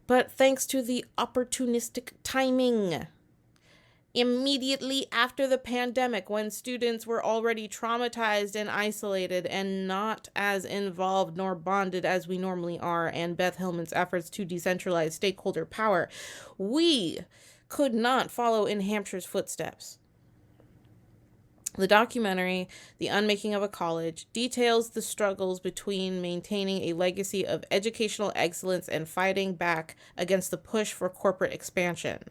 but thanks to the opportunistic timing. Immediately after the pandemic, when students were already traumatized and isolated and not as involved nor bonded as we normally are, and Beth Hillman's efforts to decentralize stakeholder power, we could not follow in Hampshire's footsteps. The documentary, The Unmaking of a College, details the struggles between maintaining a legacy of educational excellence and fighting back against the push for corporate expansion.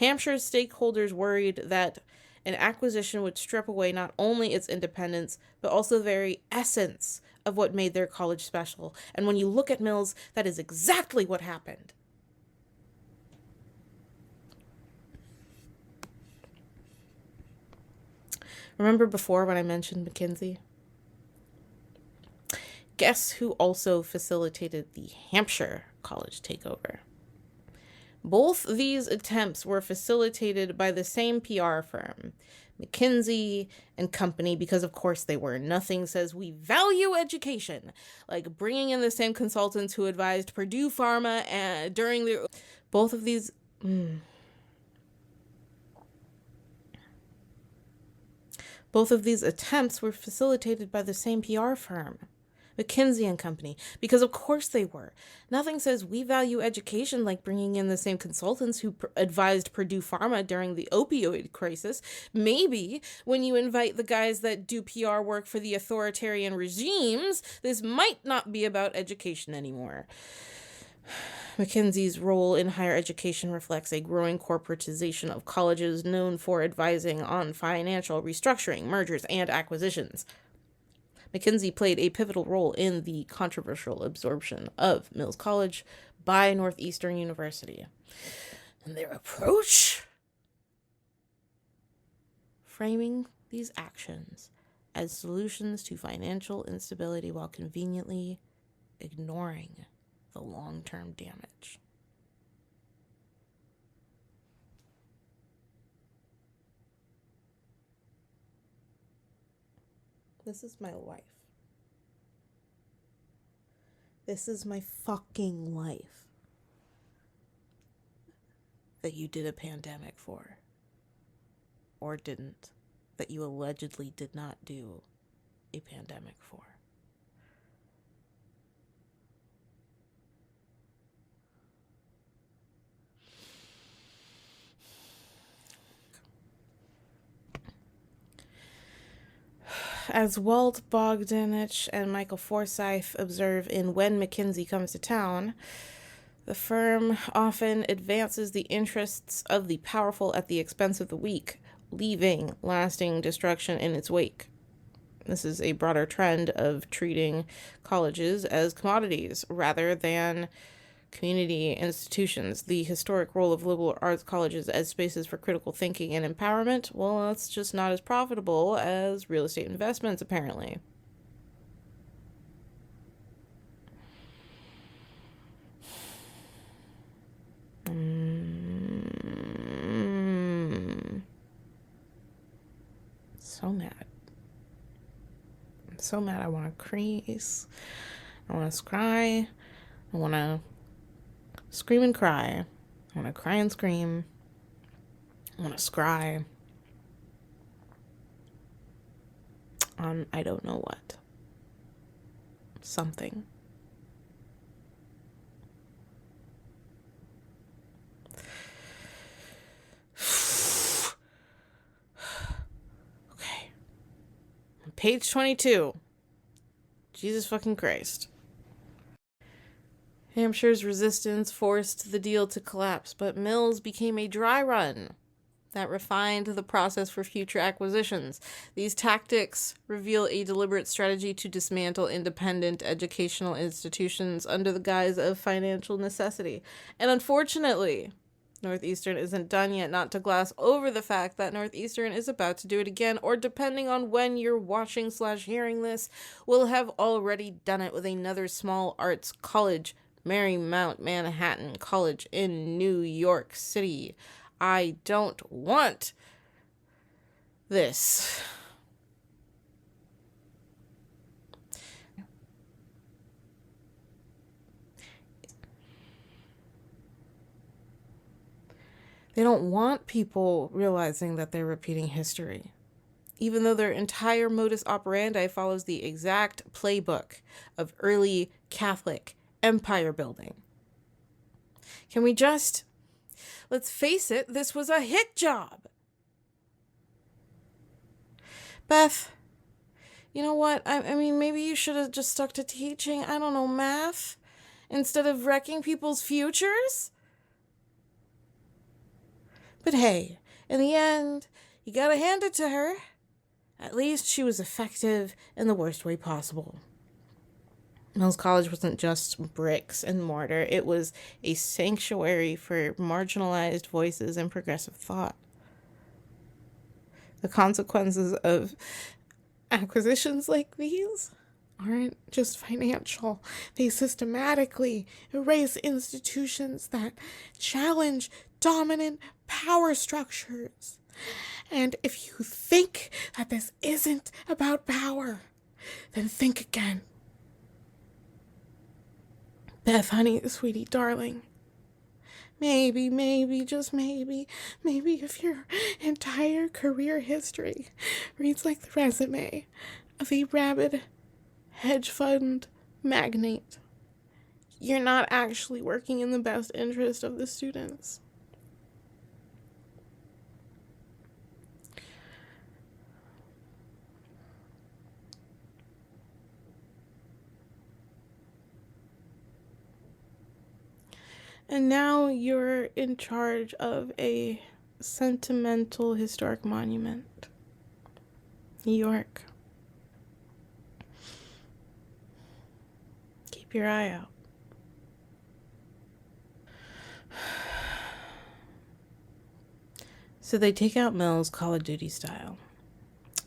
Hampshire's stakeholders worried that an acquisition would strip away not only its independence, but also the very essence of what made their college special. And when you look at Mills, that is exactly what happened. Remember before when I mentioned McKinsey? Guess who also facilitated the Hampshire college takeover? Both these attempts were facilitated by the same PR firm, McKinsey and Company, because of course they were. Nothing says we value education like bringing in the same consultants who advised Purdue Pharma during the... Both of these... Both of these attempts were facilitated by the same PR firm, McKinsey and Company, because of course they were. Nothing says we value education like bringing in the same consultants who advised Purdue Pharma during the opioid crisis. Maybe when you invite the guys that do PR work for the authoritarian regimes, this might not be about education anymore. McKinsey's role in higher education reflects a growing corporatization of colleges known for advising on financial restructuring, mergers, and acquisitions. McKinsey played a pivotal role in the controversial absorption of Mills College by Northeastern University. And their approach? Framing these actions as solutions to financial instability while conveniently ignoring the long-term damage. This is my life. This is my fucking life that you did a pandemic for. Or didn't. That you allegedly did not do a pandemic for. As Walt Bogdanich and Michael Forsyth observe in When McKinsey Comes to Town, the firm often advances the interests of the powerful at the expense of the weak, leaving lasting destruction in its wake. This is a broader trend of treating colleges as commodities rather than community institutions. The historic role of liberal arts colleges as spaces for critical thinking and empowerment, well, that's just not as profitable as real estate investments, apparently. So mad. I'm so mad. I want to crease. I want to scry. I want to scream and cry. I want to cry and scream. I want to scry. On I don't know what. Something. Okay. On page 22. Jesus fucking Christ. Hampshire's resistance forced the deal to collapse, but Mills became a dry run that refined the process for future acquisitions. These tactics reveal a deliberate strategy to dismantle independent educational institutions under the guise of financial necessity. And unfortunately, Northeastern isn't done yet, not to gloss over the fact that Northeastern is about to do it again, or depending on when you're watching/hearing this, will have already done it with another small arts college, Marymount Manhattan College in New York City. I don't want this. They don't want people realizing that they're repeating history, even though their entire modus operandi follows the exact playbook of early Catholic empire building. Can we just, let's face it, this was a hit job. Beth, you know what? I mean, maybe you should have just stuck to teaching, I don't know, math, instead of wrecking people's futures? But hey, in the end, you gotta hand it to her. At least she was effective in the worst way possible. Mills College wasn't just bricks and mortar. It was a sanctuary for marginalized voices and progressive thought. The consequences of acquisitions like these aren't just financial. They systematically erase institutions that challenge dominant power structures. And if you think that this isn't about power, then think again. Beth, honey, sweetie, darling. Maybe, just maybe if your entire career history reads like the resume of a rabid hedge fund magnate, you're not actually working in the best interest of the students. And now you're in charge of a sentimental historic monument. New York. Keep your eye out. So they take out Mills Call of Duty style.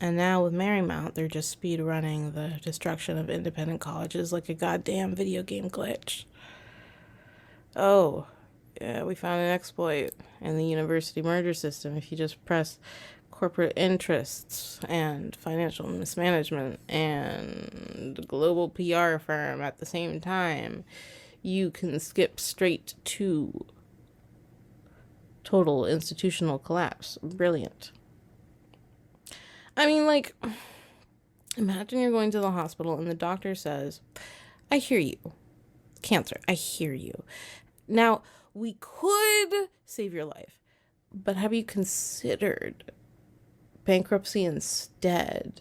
And now with Marymount, they're just speed running the destruction of independent colleges like a goddamn video game glitch. Oh, yeah, we found an exploit in the university merger system. If you just press corporate interests and financial mismanagement and global PR firm at the same time, you can skip straight to total institutional collapse. Brilliant. I mean, like, imagine you're going to the hospital and the doctor says, I hear you. Cancer, I hear you. Now, we could save your life, but have you considered bankruptcy instead?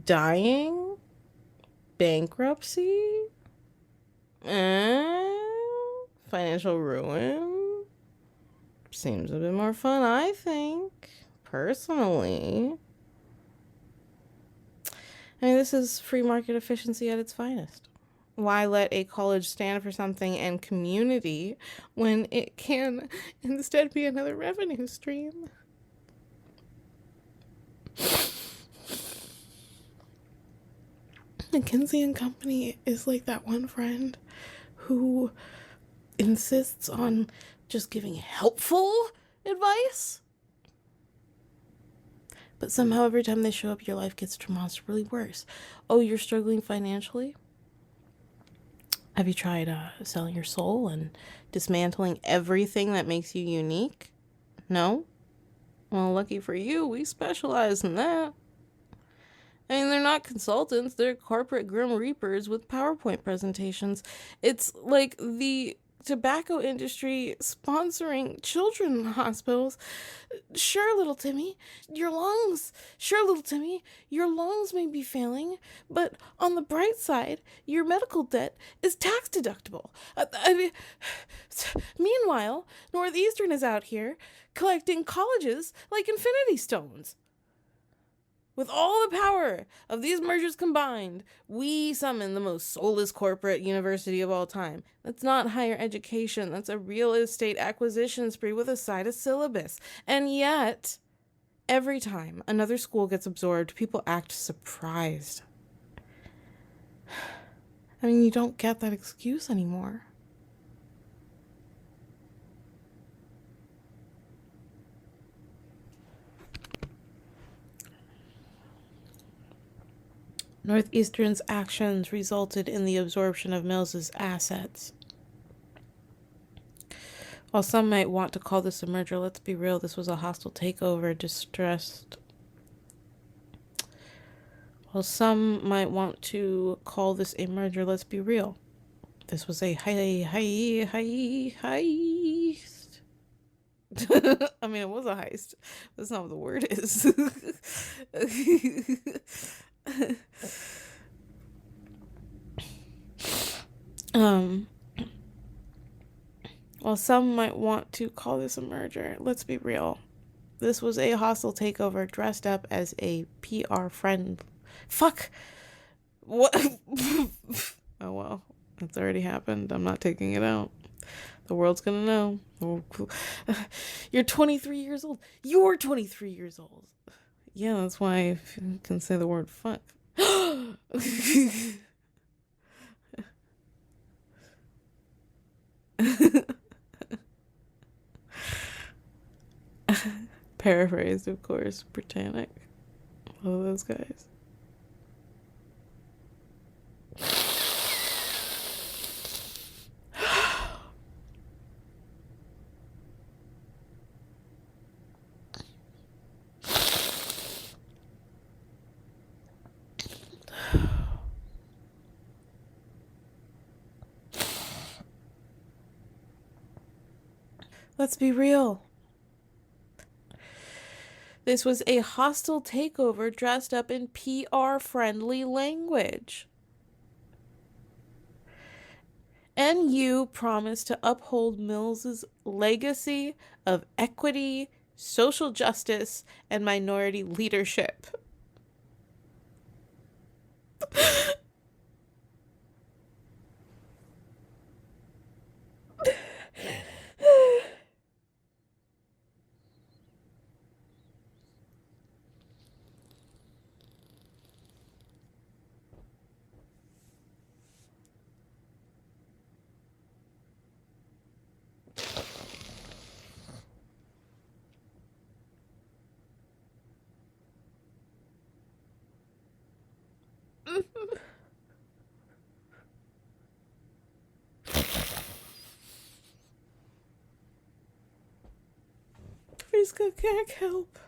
Dying? Bankruptcy? Financial ruin? Seems a bit more fun, I think, personally. I mean, this is free market efficiency at its finest. Why let a college stand for something and community when it can instead be another revenue stream? McKinsey and Company is like that one friend who insists on just giving helpful advice, but somehow every time they show up, your life gets demonstrably worse. Oh, you're struggling financially? Have you tried selling your soul and dismantling everything that makes you unique? No? Well, lucky for you, we specialize in that. I mean, they're not consultants, they're corporate grim reapers with PowerPoint presentations. It's like the tobacco industry sponsoring children hospitals. Sure, little Timmy, your lungs may be failing, but on the bright side, your medical debt is tax deductible. Meanwhile, Northeastern is out here collecting colleges like Infinity Stones. With all the power of these mergers combined, we summon the most soulless corporate university of all time. That's not higher education. That's a real estate acquisition spree with a side of syllabus. And yet, every time another school gets absorbed, people act surprised. I mean, you don't get that excuse anymore. Northeastern's actions resulted in the absorption of Mills's assets. While some might want to call this a merger, let's be real, this was a hostile takeover, distressed. While some might want to call this a merger, let's be real, this was a heist. I mean, it was a heist. That's not what the word is. um, While some might want to call this a merger, let's be real. This was a hostile takeover dressed up as a PR friend. Fuck! What? Oh well, it's already happened. I'm not taking it out. The world's gonna know. Oh, cool. You're 23 years old. You're 23 years old. Yeah, that's why I can say the word fuck. Paraphrased, of course. Britannic. All those guys. Let's be real. This was a hostile takeover dressed up in PR-friendly language. NU promised to uphold Mills's legacy of equity, social justice, and minority leadership. Friska can't help.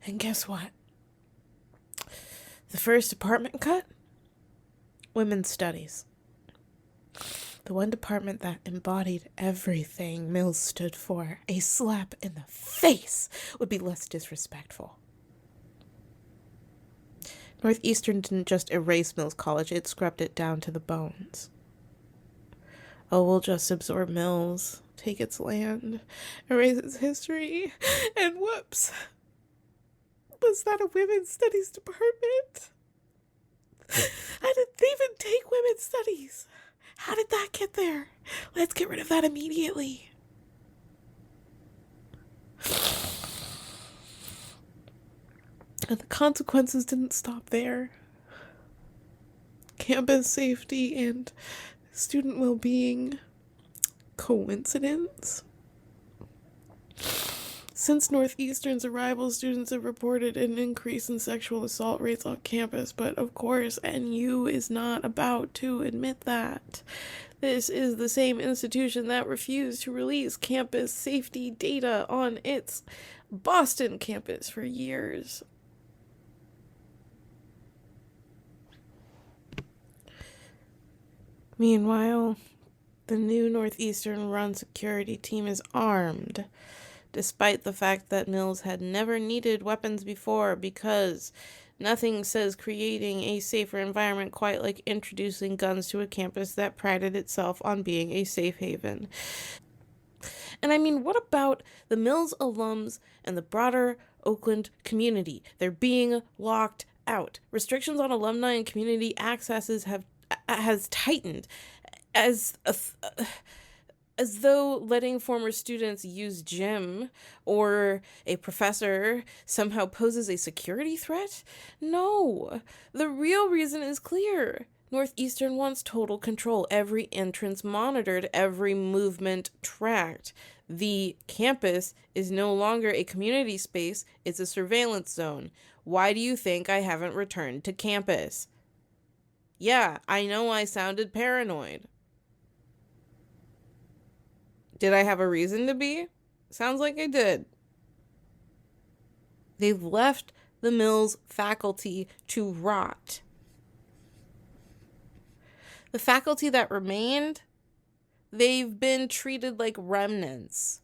And guess what? The first department cut? Women's Studies. The one department that embodied everything Mills stood for. A slap in the face would be less disrespectful. Northeastern didn't just erase Mills College, it scrubbed it down to the bones. Oh, we'll just absorb Mills, take its land, erase its history, and whoops. Was that a women's studies department? I didn't even take women's studies. How did that get there? Let's get rid of that immediately. And the consequences didn't stop there. Campus safety and student well-being. Coincidence? Since Northeastern's arrival, students have reported an increase in sexual assault rates on campus, but of course, NU is not about to admit that. This is the same institution that refused to release campus safety data on its Boston campus for years. Meanwhile, the new Northeastern-run security team is armed, despite the fact that Mills had never needed weapons before, because nothing says creating a safer environment quite like introducing guns to a campus that prided itself on being a safe haven. And I mean, what about the Mills alums and the broader Oakland community? They're being locked out. Restrictions on alumni and community accesses has tightened as As though letting former students use gym or a professor somehow poses a security threat? No, the real reason is clear. Northeastern wants total control, every entrance monitored, every movement tracked. The campus is no longer a community space, it's a surveillance zone. Why do you think I haven't returned to campus? Yeah, I know I sounded paranoid. Did I have a reason to be? Sounds like I did. They've left the Mills faculty to rot. The faculty that remained, they've been treated like remnants,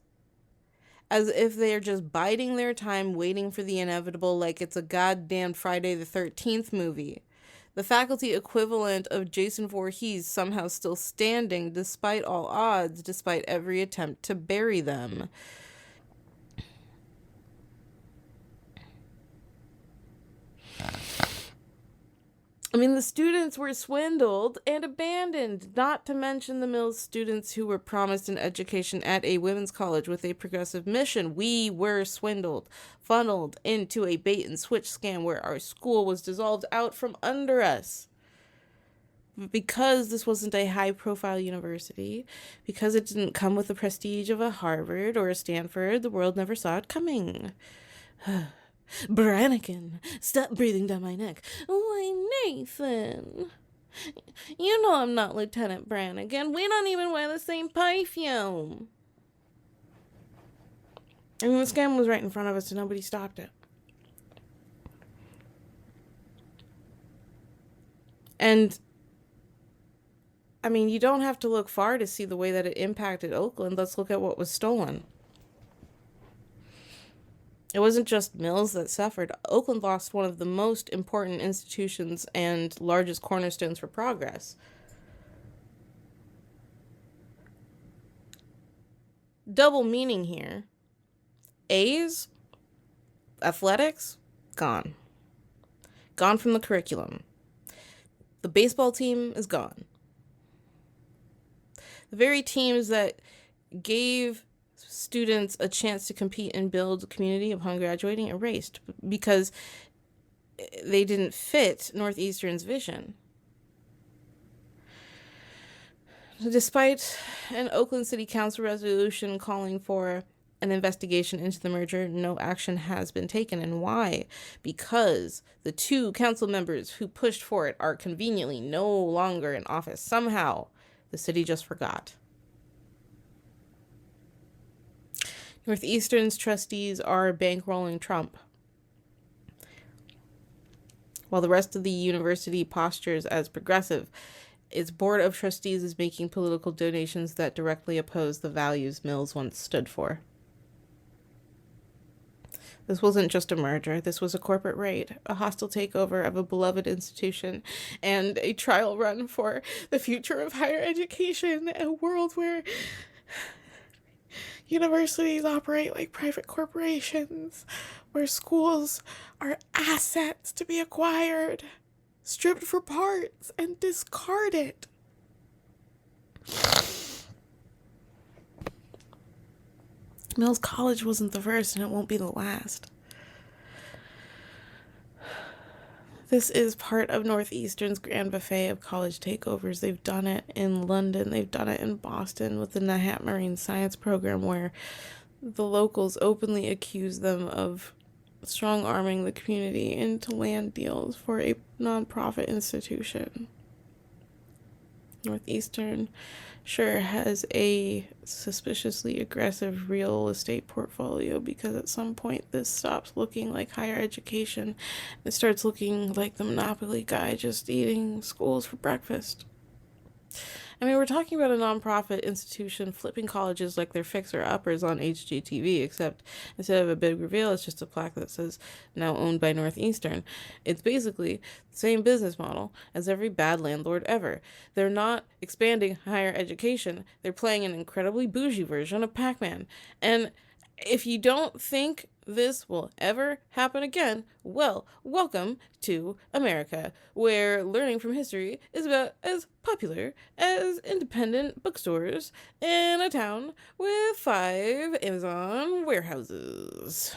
as if they're just biding their time waiting for the inevitable, like it's a goddamn Friday the 13th movie. The faculty equivalent of Jason Voorhees somehow still standing despite all odds, despite every attempt to bury them. I mean, the students were swindled and abandoned, not to mention the Mills students who were promised an education at a women's college with a progressive mission. We were swindled, funneled into a bait and switch scam where our school was dissolved out from under us. Because this wasn't a high-profile university, because it didn't come with the prestige of a Harvard or a Stanford, the world never saw it coming. Brannigan, stop breathing down my neck. Why, Nathan. You know I'm not Lieutenant Brannigan. We don't even wear the same perfume. I mean, the scam was right in front of us and nobody stopped it. And, I mean, you don't have to look far to see the way that it impacted Oakland. Let's look at what was stolen. It wasn't just Mills that suffered. Oakland lost one of the most important institutions and largest cornerstones for progress. Double meaning here. A's, athletics, gone. Gone from the curriculum. The baseball team is gone. The very teams that gave students a chance to compete and build community upon graduating erased because they didn't fit Northeastern's vision. Despite an Oakland City Council resolution calling for an investigation into the merger, no action has been taken. And why? Because the two council members who pushed for it are conveniently no longer in office. Somehow, the city just forgot. Northeastern's trustees are bankrolling Trump, while the rest of the university postures as progressive. Its board of trustees is making political donations that directly oppose the values Mills once stood for. This wasn't just a merger. This was a corporate raid, a hostile takeover of a beloved institution, and a trial run for the future of higher education, a world where universities operate like private corporations, where schools are assets to be acquired, stripped for parts, and discarded. Mills College wasn't the first, and it won't be the last. This is part of Northeastern's grand buffet of college takeovers. They've done it in London. They've done it in Boston with the Nahat Marine Science Program, where the locals openly accuse them of strong-arming the community into land deals for a nonprofit institution. Northeastern sure has a suspiciously aggressive real estate portfolio, because at some point this stops looking like higher education. It starts looking like the Monopoly guy just eating schools for breakfast. I mean, we're talking about a nonprofit institution flipping colleges like they're fixer-uppers on HGTV, except instead of a big reveal, it's just a plaque that says, now owned by Northeastern. It's basically the same business model as every bad landlord ever. They're not expanding higher education. They're playing an incredibly bougie version of Pac-Man. And If you don't think this will ever happen again, well, welcome to America, where learning from history is about as popular as independent bookstores in a town with 5 Amazon warehouses.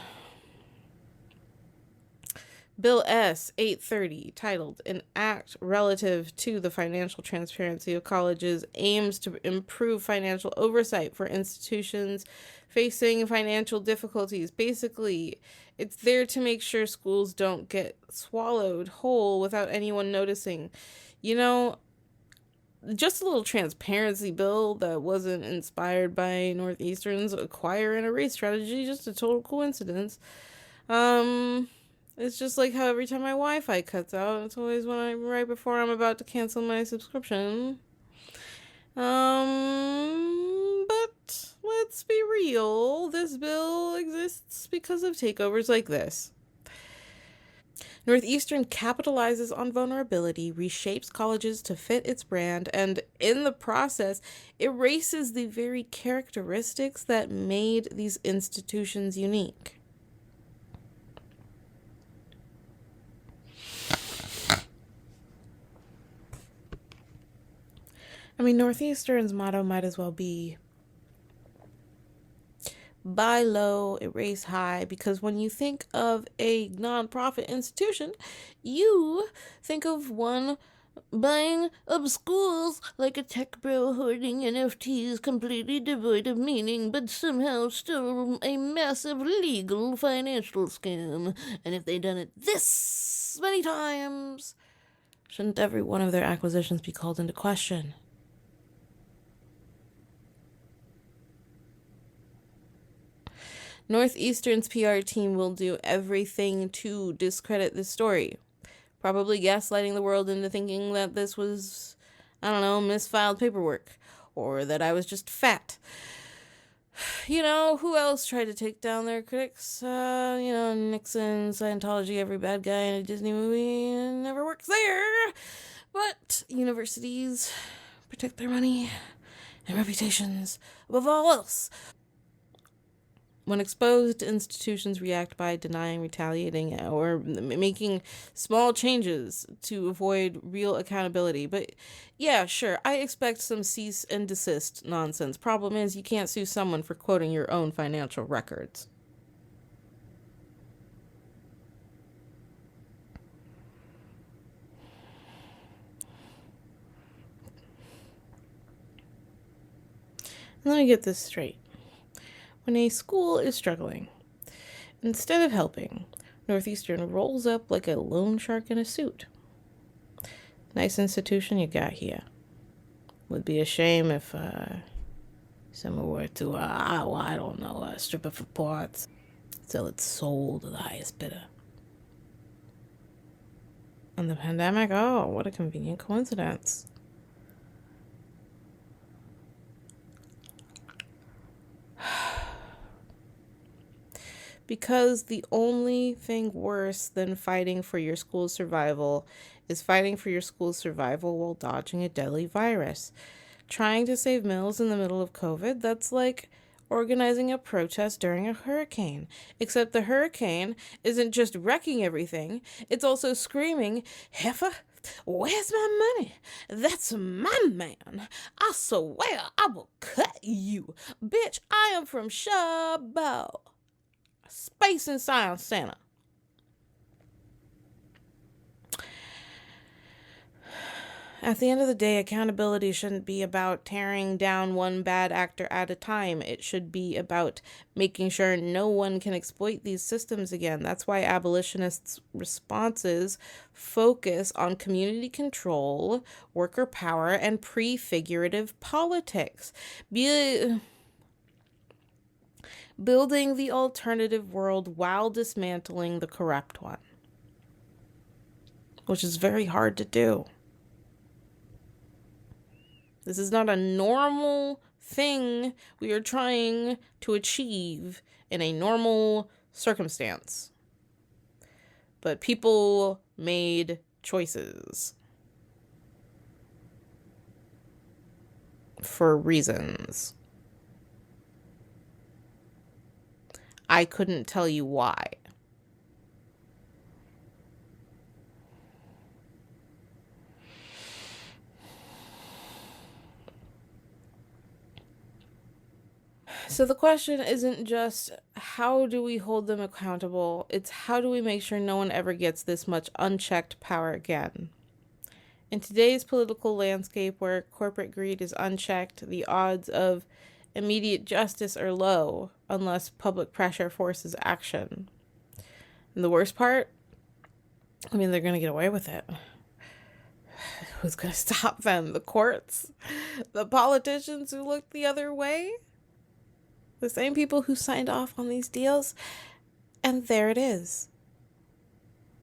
Bill S. 830, titled An Act Relative to the Financial Transparency of Colleges, aims to improve financial oversight for institutions facing financial difficulties. Basically, it's there to make sure schools don't get swallowed whole without anyone noticing. You know, just a little transparency bill that wasn't inspired by Northeastern's acquire and erase strategy, just a total coincidence. Um, it's just like how every time my Wi-Fi cuts out, it's always right before I'm about to cancel my subscription. But let's be real. This bill exists because of takeovers like this. Northeastern capitalizes on vulnerability, reshapes colleges to fit its brand, and in the process, erases the very characteristics that made these institutions unique. I mean, Northeastern's motto might as well be buy low, erase high, because when you think of a nonprofit institution, you think of one buying up schools like a tech bro hoarding NFTs completely devoid of meaning, but somehow still a massive legal financial scam. And if they'd done it this many times, shouldn't every one of their acquisitions be called into question? Northeastern's PR team will do everything to discredit this story. Probably gaslighting the world into thinking that this was, I don't know, misfiled paperwork. Or that I was just fat. You know, who else tried to take down their critics? Nixon, Scientology, every bad guy in a Disney movie never works there. But universities protect their money and reputations above all else. When exposed, institutions react by denying, retaliating, or making small changes to avoid real accountability. But yeah, sure, I expect some cease and desist nonsense. Problem is, you can't sue someone for quoting your own financial records. Let me get this straight. When a school is struggling, instead of helping, Northeastern rolls up like a loan shark in a suit. Nice institution you got here. Would be a shame if someone were to, I don't know, strip it for parts, sell its soul to the highest bidder. And the pandemic, oh, what a convenient coincidence. Because the only thing worse than fighting for your school's survival is fighting for your school's survival while dodging a deadly virus. Trying to save mills in the middle of COVID, that's like organizing a protest during a hurricane. Except the hurricane isn't just wrecking everything, it's also screaming, Heifer, where's my money? That's my man. I swear I will cut you. Bitch, I am from Chabot. Space and Science Center. At the end of the day, accountability shouldn't be about tearing down one bad actor at a time. It should be about making sure no one can exploit these systems again. That's why abolitionists' responses focus on community control, worker power, and prefigurative politics. Building the alternative world while dismantling the corrupt one, which is very hard to do. This is not a normal thing we are trying to achieve in a normal circumstance. But people made choices for reasons. I couldn't tell you why. So the question isn't just how do we hold them accountable, it's how do we make sure no one ever gets this much unchecked power again. In today's political landscape where corporate greed is unchecked, the odds of immediate justice are low unless public pressure forces action. And the worst part, they're going to get away with it. Who's going to stop them? The courts? The politicians who looked the other way? The same people who signed off on these deals? And there it is.